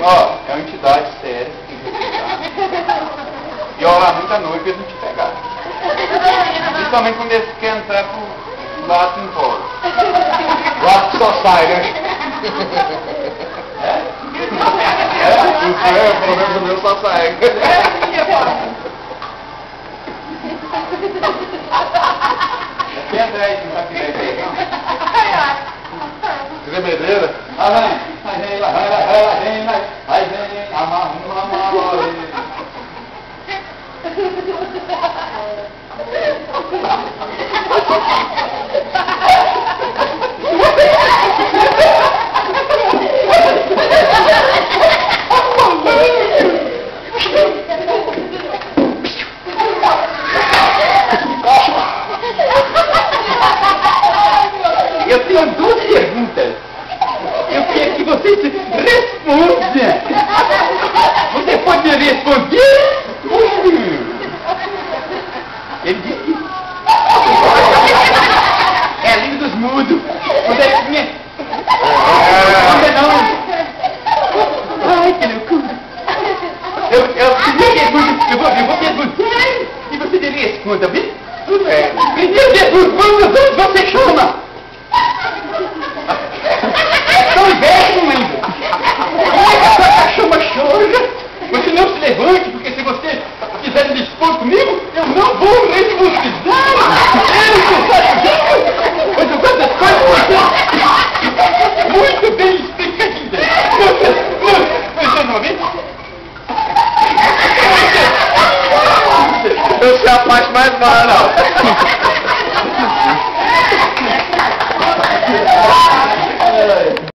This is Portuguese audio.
Ó, é uma entidade séria que tem que respeitar. Viola muita noite pra eles não te pegar. Principalmente quando eles querem entrar pro lado que não pode. Lado que só sai, né? O problema do meu só sai. Quem é 10 não tá querendo aí, não? Tremedeira? Eu tenho duas perguntas. Eu quero que vocês respondam. Você pode me responder? Ele disse que é a língua dos mudos. Onde é que minha... Onde não? Ai, que loucura. Eu vou perguntar e você me responda, viu? Primeiro pergunta, quando você chama? Tão velho ainda. A sua cachorra chora. Você não se levante, porque se você quiser me expor comigo, eu não vou nem pesquisar. Mas eu gosto das coisas muito bem explicadas. Você não ouviu? Eu sou a parte mais mala.